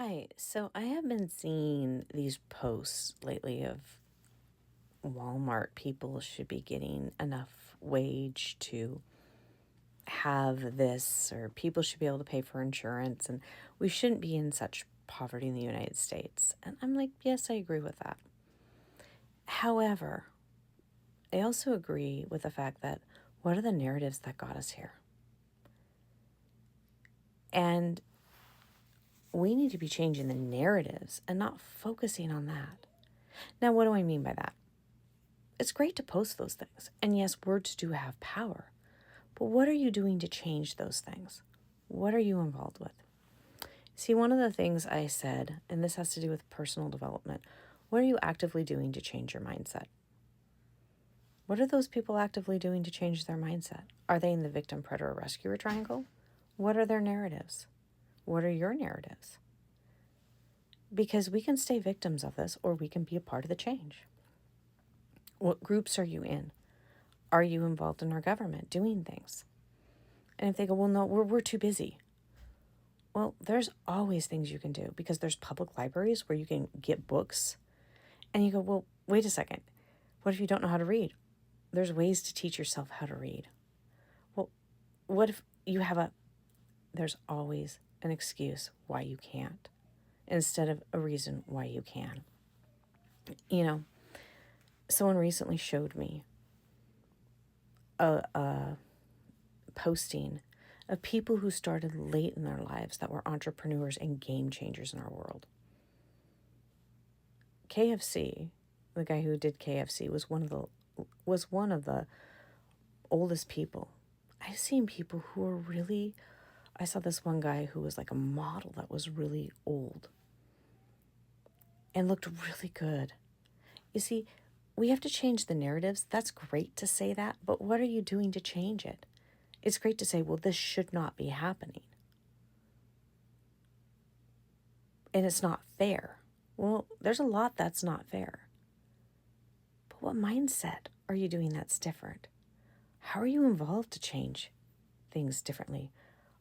Hi. So I have been seeing these posts lately of Walmart people should be getting enough wage to have this, or people should be able to pay for insurance, and we shouldn't be in such poverty in the United States. And I'm like, yes, I agree with that. However, I also agree with the fact that what are the narratives that got us here? And we need to be changing the narratives and not focusing on that. Now, what do I mean by that? It's great to post those things. And yes, words do have power. But what are you doing to change those things? What are you involved with? See, one of the things I said, and this has to do with personal development, what are you actively doing to change your mindset? What are those people actively doing to change their mindset? Are they in the victim, predator, rescuer triangle? What are their narratives? What are your narratives? Because we can stay victims of this, or we can be a part of the change. What groups are you in? Are you involved in our government doing things? And if they go, well, no, we're too busy. Well, there's always things you can do because there's public libraries where you can get books. And you go, well, wait a second. What if you don't know how to read? There's ways to teach yourself how to read. Well, what if you have there's always an excuse why you can't instead of a reason why you can. You know, someone recently showed me a posting of people who started late in their lives that were entrepreneurs and game changers in our world. KFC, the guy who did KFC, was one of the oldest people. I've seen people who are really. I saw this one guy who was like a model that was really old and looked really good. You see, we have to change the narratives. That's great to say that, but what are you doing to change it? It's great to say, well, this should not be happening. And it's not fair. Well, there's a lot that's not fair. But what mindset are you doing that's different? How are you involved to change things differently?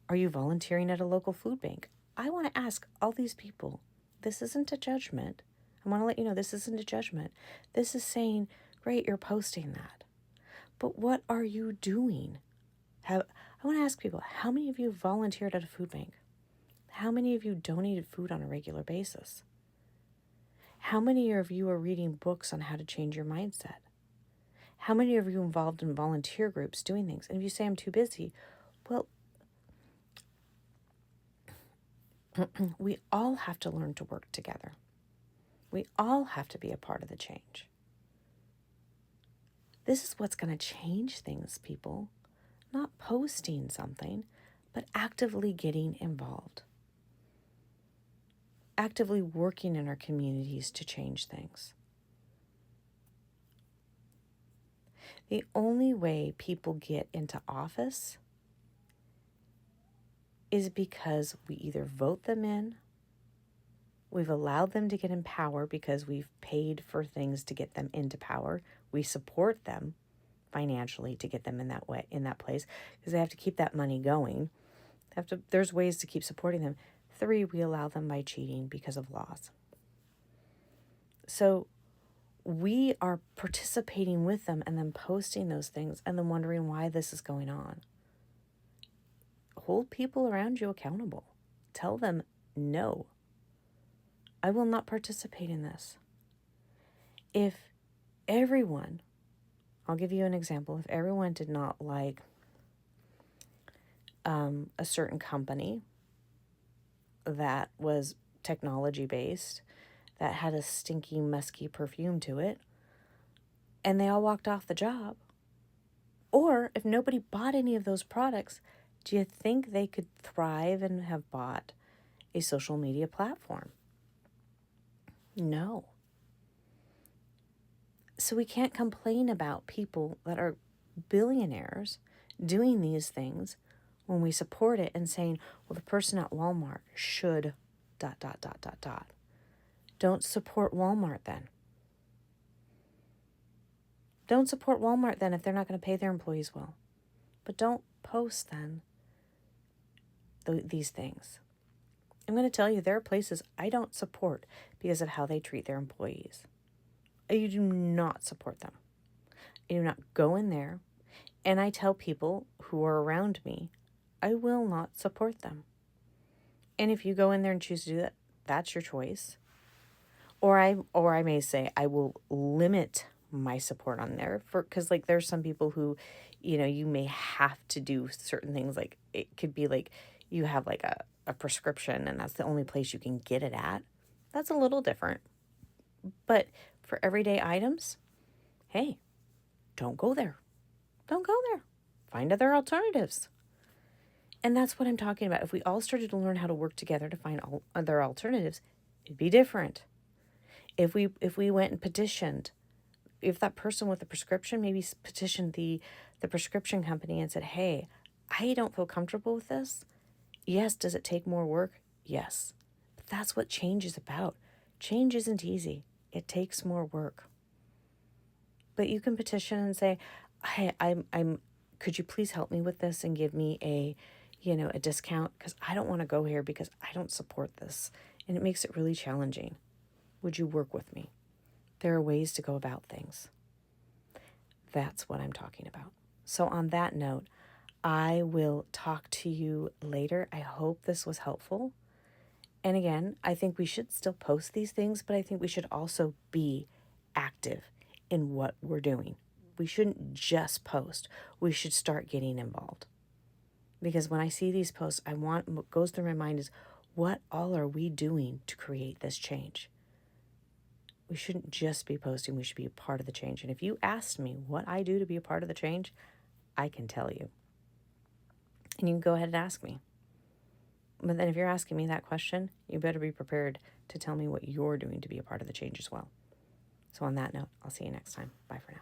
Are you volunteering at a local food bank? I want to ask all these people, this isn't a judgment. I want to let you know this isn't a judgment. This is saying, great, you're posting that. But what are you doing? I want to ask people, how many of you volunteered at a food bank? How many of you donated food on a regular basis? How many of you are reading books on how to change your mindset? How many of you involved in volunteer groups doing things? And if you say I'm too busy, well, we all have to learn to work together. We all have to be a part of the change. This is what's going to change things, people. Not posting something, but actively getting involved. Actively working in our communities to change things. The only way people get into office is because we either vote them in, we've allowed them to get in power because we've paid for things to get them into power, we support them financially to get them in that way, in that place, because they have to keep that money going. There's ways to keep supporting them. 3, we allow them by cheating because of laws. So we are participating with them and then posting those things and then wondering why this is going on. Hold people around you accountable. Tell them, no, I will not participate in this. If everyone, I'll give you an example, if everyone did not like a certain company that was technology based, that had a stinky, musky perfume to it, and they all walked off the job, or if nobody bought any of those products, do you think they could thrive and have bought a social media platform? No. So we can't complain about people that are billionaires doing these things when we support it and saying, well, the person at Walmart should ... Don't support Walmart then. Don't support Walmart then if they're not going to pay their employees well. But don't post then these things. I'm going to tell you there are places I don't support because of how they treat their employees. I do not support them. I do not go in there, and I tell people who are around me, I will not support them. And if you go in there and choose to do that, that's your choice. Or I may say I will limit my support on there because like there's some people who, you may have to do certain things. Like it could be like you have like a prescription and that's the only place you can get it at. That's a little different. But for everyday items, hey, don't go there. Don't go there. Find other alternatives. And that's what I'm talking about. If we all started to learn how to work together to find other alternatives, it'd be different. If we went and petitioned, if that person with the prescription maybe petitioned the prescription company and said, hey, I don't feel comfortable with this. Yes, does it take more work? Yes. But that's what change is about. Change isn't easy. It takes more work. But you can petition and say, hey, I'm could you please help me with this and give me a discount, because I don't want to go here because I don't support this and it makes it really challenging. Would you work with me? There are ways to go about things. That's what I'm talking about. So on that note, I will talk to you later. I hope this was helpful. And again, I think we should still post these things, but I think we should also be active in what we're doing. We shouldn't just post. We should start getting involved. Because when I see these posts, what goes through my mind is, what all are we doing to create this change? We shouldn't just be posting. We should be a part of the change. And if you asked me what I do to be a part of the change, I can tell you. And you can go ahead and ask me. But then if you're asking me that question, you better be prepared to tell me what you're doing to be a part of the change as well. So on that note, I'll see you next time. Bye for now.